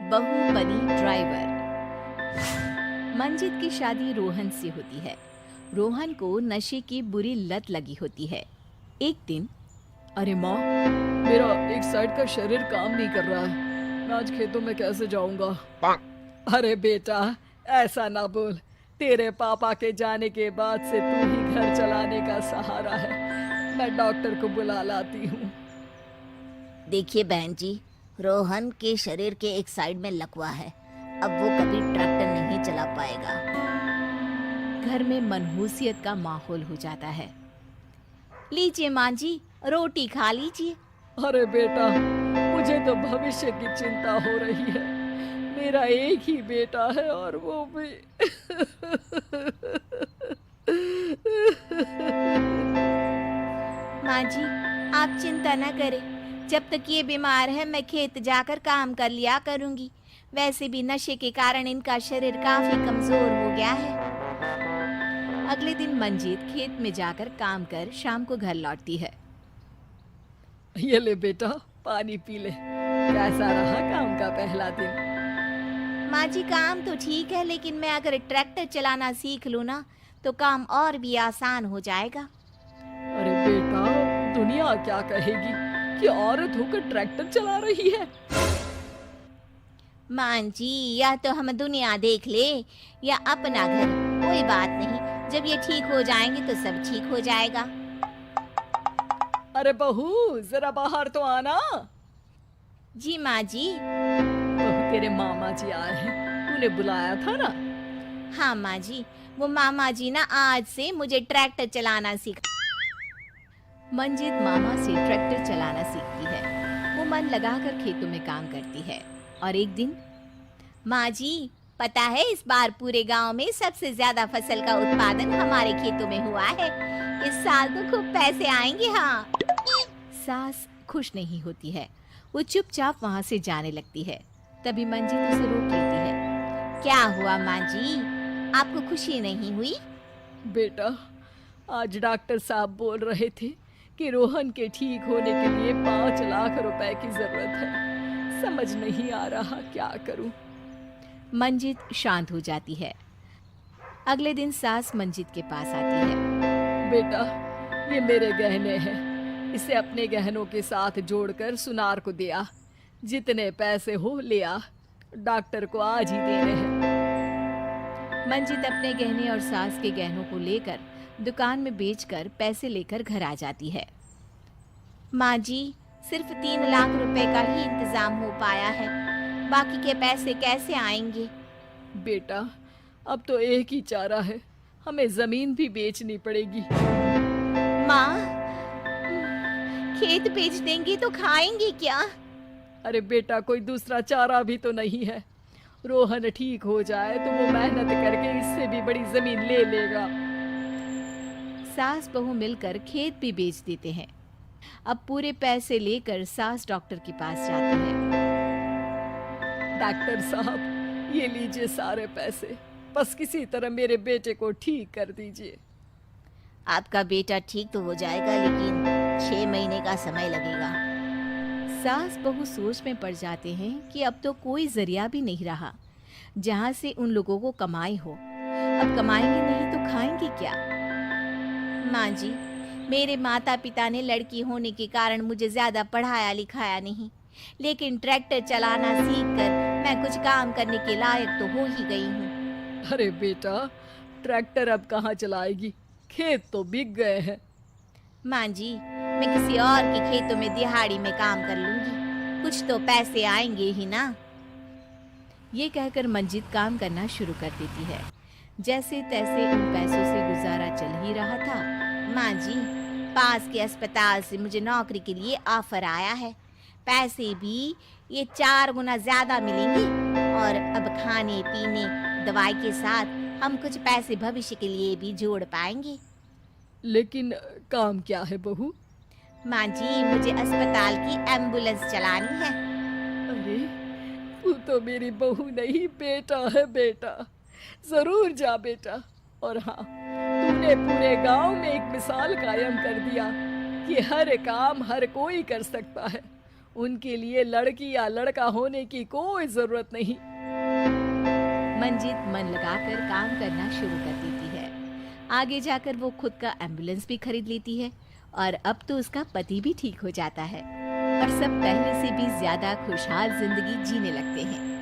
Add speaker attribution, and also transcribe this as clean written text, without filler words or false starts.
Speaker 1: बहू बनी ड्राइवर। मंजित की शादी रोहन से होती है। रोहन को नशे की बुरी लत लगी होती है। एक दिन,
Speaker 2: अरे माँ, मेरा एक साइड का शरीर काम नहीं कर रहा है। मैं आज खेतों में कैसे जाऊंगा? अरे बेटा, ऐसा ना बोल। तेरे पापा के जाने के बाद से तू ही घर चलाने का सहारा है। मैं डॉक्टर को बुला लाती हूँ।
Speaker 3: देखिए बहन जी, रोहन के शरीर के एक साइड में लकवा है। अब वो कभी ट्रैक्टर नहीं चला पाएगा।
Speaker 1: घर में मनहूसियत का माहौल हो जाता है। लीजिए माँ जी, रोटी खा लीजिए।
Speaker 2: अरे बेटा, मुझे तो भविष्य की चिंता हो रही है। मेरा एक ही बेटा है और वो भी
Speaker 1: माँ जी, आप चिंता न करें। जब तक ये बीमार है मैं खेत जाकर काम कर लिया करूंगी। वैसे भी नशे के कारण इनका शरीर काफी कमजोर हो गया है। अगले दिन मंजीत खेत में जाकर काम कर शाम को घर लौटती है।
Speaker 2: ये ले बेटा, पानी पी ले। कैसा रहा काम का पहला दिन?
Speaker 1: माँ जी, काम तो ठीक है, लेकिन मैं अगर ट्रैक्टर चलाना सीख लूँ ना तो काम और भी आसान हो जाएगा।
Speaker 2: अरे बेटा, दुनिया क्या कहेगी कि औरत होकर ट्रैक्टर चला रही है?
Speaker 1: माँ जी, या तो हम दुनिया देख ले या अपना घर, कोई बात नहीं। जब ये ठीक हो जाएंगे तो सब ठीक हो जाएगा।
Speaker 2: अरे बहू, जरा बाहर तो आना।
Speaker 1: जी माँ जी।
Speaker 2: बहू, तेरे मामा जी आए हैं। तूने बुलाया था ना?
Speaker 1: हाँ माँ जी, वो मामा जी ना आज से मुझे ट्रैक्टर चलाना सीखा। मंजित मामा से ट्रैक्टर चलाना सीखती है। वो मन लगाकर खेतों में काम करती है। और एक दिन, माँ जी, पता है इस बार पूरे गांव में सबसे ज्यादा फसल का उत्पादन हमारे खेतों में हुआ है। इस साल तो खूब पैसे आएंगे। हाँ। सास खुश नहीं होती है। वो चुपचाप वहां से जाने लगती है। तभी मंजित उसे रोक लेती है। क्या हुआ माँ जी, आपको खुशी नहीं हुई?
Speaker 2: बेटा, आज डॉक्टर साहब बोल रहे थे कि रोहन के ठीक होने के लिए 5 लाख रुपए की जरूरत है। समझ नहीं आ रहा क्या करूं।
Speaker 1: मंजित शांत हो जाती है। अगले दिन सास मंजित के पास आती है।
Speaker 2: बेटा, ये मेरे गहने हैं। इसे अपने गहनों के साथ जोड़कर सुनार को दिया। जितने पैसे हो ले आ। डॉक्टर को आज ही देने हैं।
Speaker 1: मंजित अपने गहने और सास के गहनों को लेकर दुकान में बेचकर पैसे लेकर घर आ जाती है। माँ जी, सिर्फ 3 लाख रुपए का ही इंतजाम हो पाया है। बाकी के पैसे कैसे आएंगे?
Speaker 2: बेटा, अब तो एक ही चारा है। हमें जमीन भी बेचनी पड़ेगी।
Speaker 1: माँ, खेत बेच देंगे तो खाएंगे क्या?
Speaker 2: अरे बेटा, कोई दूसरा चारा भी तो नहीं है। रोहन ठीक हो जाए तो वो मेहनत करके इससे भी बड़ी जमीन ले लेगा।
Speaker 1: सास बहू मिलकर खेत भी बेच देते हैं। अब पूरे पैसे लेकर सास डॉक्टर के पास जाती है।
Speaker 2: डॉक्टर साहब, ये लीजिए सारे पैसे। बस किसी तरह मेरे बेटे को ठीक कर दीजिए।
Speaker 3: आपका बेटा ठीक तो हो जाएगा, लेकिन 6 महीने का समय लगेगा।
Speaker 1: सास बहू सोच में पड़ जाते हैं कि अब तो कोई जरिया भी नहीं रहा जहां से उन लोगों को कमाई हो। अब कमाएंगे नहीं तो खाएंगे क्या? माँ जी, मेरे माता पिता ने लड़की होने के कारण मुझे ज्यादा पढ़ाया लिखाया नहीं, लेकिन ट्रैक्टर चलाना सीखकर मैं कुछ काम करने के लायक तो हो ही गई हूँ।
Speaker 2: अरे बेटा, ट्रैक्टर अब कहाँ चलाएगी? खेत तो बिक गए हैं।
Speaker 1: माँ जी, मैं किसी और के खेतों में दिहाड़ी में काम कर लूंगी। कुछ तो पैसे आएंगे ही ना। ये कहकर मंजित काम करना शुरू कर देती है। जैसे तैसे उन पैसों से गुजारा चल ही रहा था। माँ जी, पास के अस्पताल से मुझे नौकरी के लिए ऑफर आया है। पैसे भी ये 4 गुना ज्यादा मिलेंगे और अब खाने पीने दवाई के साथ हम कुछ पैसे भविष्य के लिए भी जोड़ पाएंगे।
Speaker 2: लेकिन काम क्या है बहू?
Speaker 1: माँ जी, मुझे अस्पताल की एम्बुलेंस चलानी है।
Speaker 2: अरे, तू तो मेरी बहू नहीं, बेटा है बेटा। जरूर जा बेटा। और हाँ, तूने पूरे गांव में एक मिसाल कायम कर दिया कि हर काम हर कोई कर सकता है। उनके लिए लड़की या लड़का होने की कोई जरूरत नहीं।
Speaker 1: मंजित मन लगाकर काम करना शुरू कर देती है। आगे जाकर वो खुद का एम्बुलेंस भी खरीद लेती है और अब तो उसका पति भी ठीक हो जाता है और सब पहले से भी ज्यादा खुशहाल जिंदगी जीने लगते हैं।